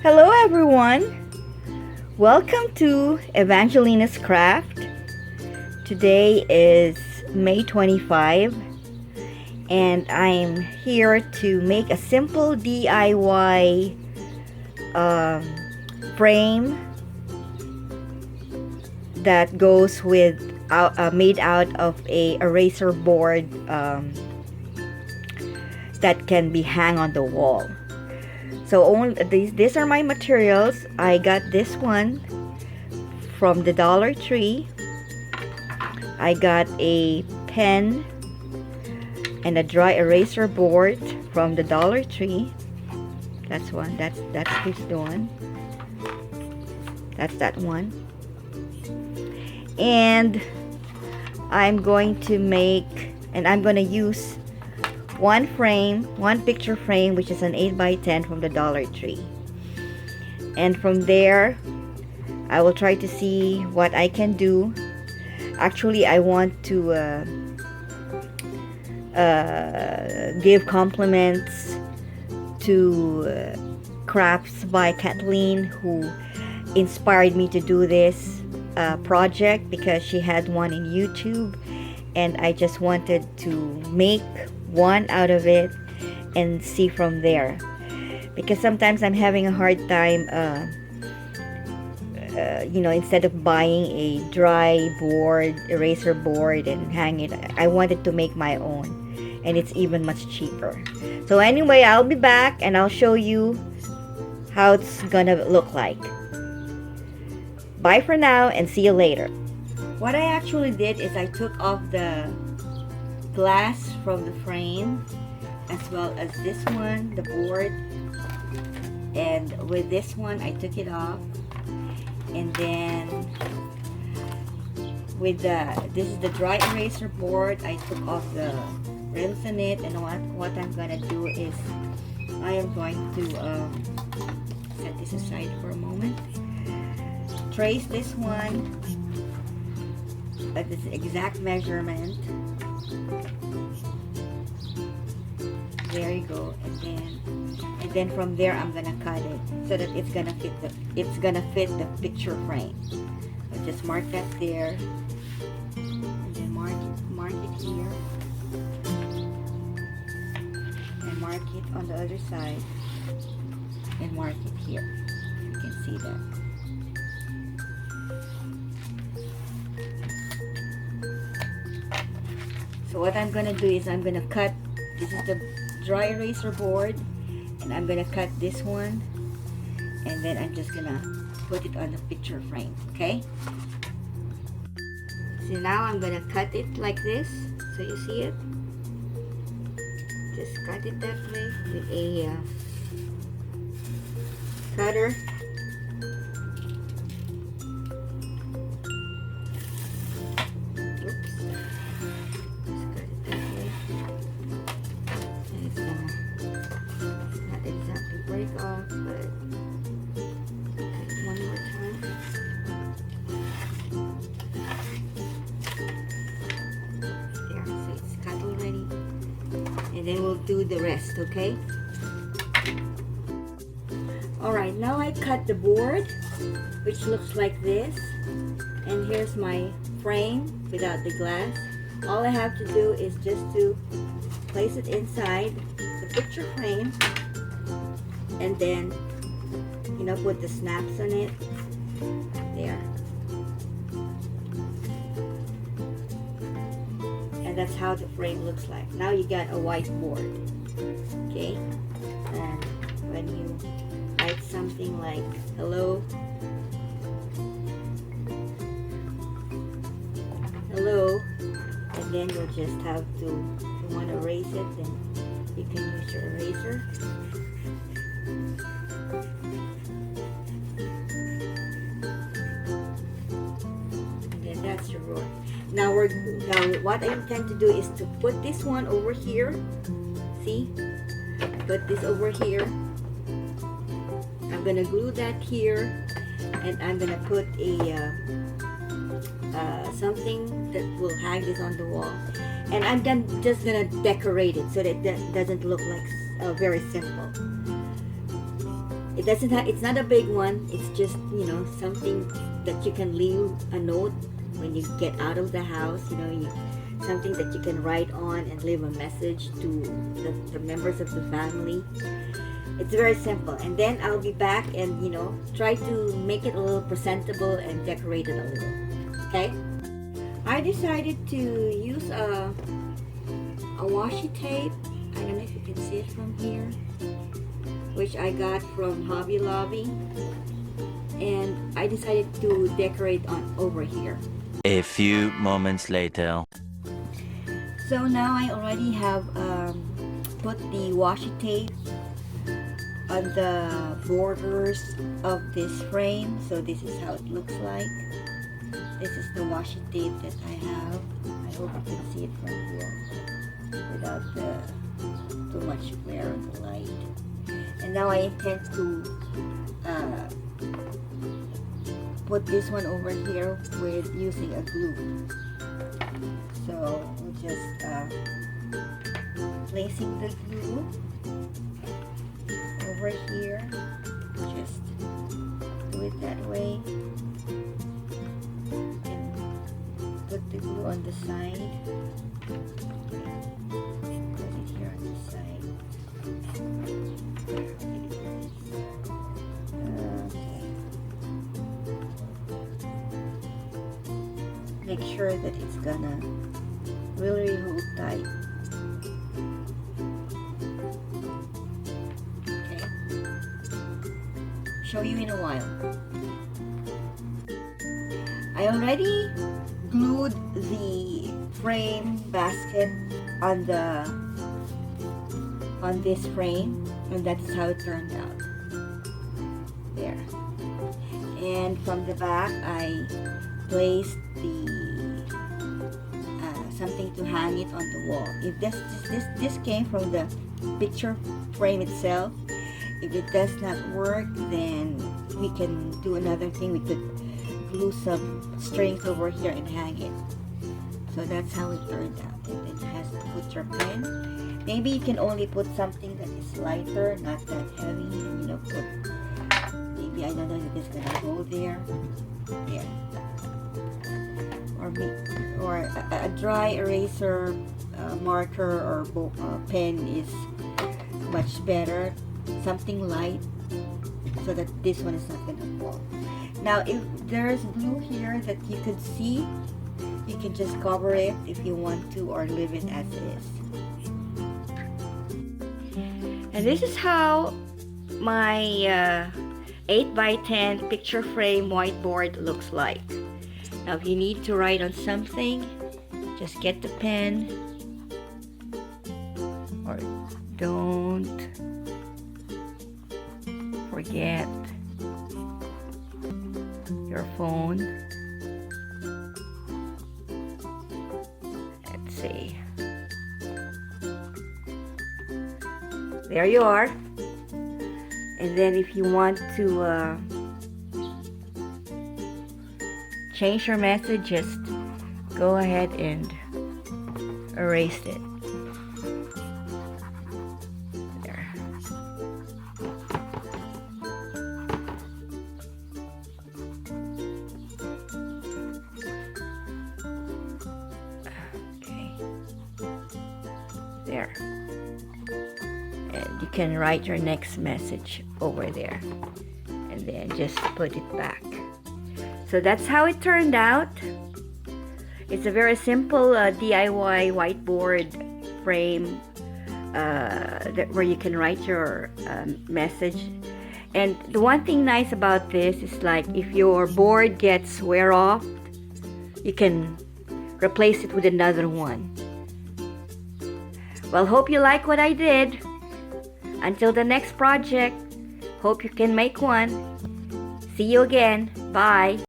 Hello everyone! Welcome to Evangelina's Craft. Today is May 25 and I'm here to make a simple DIY frame that goes with made out of a eraser board that can be hung on the wall. So these are my materials. I got this one from the Dollar Tree. I got a pen and a dry eraser board from the Dollar Tree. That's one. That's this one. That's that one. And I'm going to use one picture frame, which is an 8x10 from the Dollar Tree. And from there, I will try to see what I can do. Actually, I want to give compliments to Crafts by Kathleen, who inspired me to do this project, because she had one in YouTube and I just wanted to make one out of it and see from there, because sometimes I'm having a hard time instead of buying a dry board, eraser board and hang it, I wanted to make my own, and it's even much cheaper. So anyway, I'll be back and I'll show you how it's gonna look like. Bye for now and see you later. What I actually did is I took off the glass from the frame, as well as this one, the board, and with this one I took it off, and then with this is the dry eraser board, I took off the rims in it, and what I'm gonna do is I am going to set this aside for a moment, trace this one at this exact measurement. There you go, and then from there I'm gonna cut it so that it's gonna fit the picture frame. So just mark that there, and then mark it here, and mark it on the other side, and mark it here. You can see that. So what I'm gonna do is I'm gonna cut. This is the dry eraser board, and I'm gonna cut this one, and then I'm just gonna put it on the picture frame. Okay, so now I'm gonna cut it like this, so you see it. Just cut it that way with a cutter. And then we'll do the rest, okay? Alright, now I cut the board, which looks like this, and here's my frame without the glass. All I have to do is just to place it inside the picture frame, and then put the snaps on it there. And that's how the frame looks like. Now you got a white board, okay? And when you write something like hello, and then you'll just have to, if you want to erase it, then you can use your eraser. And then that's your roar. Now what I intend to do is to put this one over here. See? Put this over here. I'm gonna glue that here, and I'm gonna put a something that will hang hang this on the wall. And I'm just gonna decorate it so that it doesn't look like very simple. It doesn't have, it's not a big one. It's just, you know, something that you can leave a note when you get out of the house. You know, something that you can write on and leave a message to the members of the family. It's very simple. And then I'll be back and, you know, try to make it a little presentable and decorate it a little. Okay? I decided to use a washi tape. I don't know if you can see it from here, which I got from Hobby Lobby, and I decided to decorate on over here. A few moments later. So now I already have put the washi tape on the borders of this frame. So this is how it looks like. This is the washi tape that I have. I hope you can see it from here without too much glare of the light. And now I intend to put this one over here with using a glue. So we're just placing the glue over here. Just do it that way. And put the glue on the side. Put it here on the side. Make sure that it's gonna really hold tight. Okay. Show you in a while. I already glued the frame basket on this frame, and that's how it turned out. There. And from the back, I placed the something to hang it on the wall. If this came from the picture frame itself, if it does not work, then we can do another thing. We could glue some strings over here and hang it. So that's how it turned out. And then you have to put your pen. Maybe you can only put something that is lighter, not that heavy. And, you know, put maybe, I don't know if it's gonna go there. There. Or a dry eraser marker or pen is much better. Something light so that this one is not going to fall. Now if there's glue here that you could see, you can just cover it if you want to, or leave it as is. And this is how my 8x10 picture frame whiteboard looks like. Now if you need to write on something, just get the pen, or don't forget your phone. Let's see. There you are. And then if you want to change your message, just go ahead and erase it. There. Okay. There. And you can write your next message over there. And then just put it back. So that's how it turned out. It's a very simple DIY whiteboard frame where you can write your message. And the one thing nice about this is, like, if your board gets wear off, you can replace it with another one. Well, hope you like what I did. Until the next project, hope you can make one. See you again. Bye.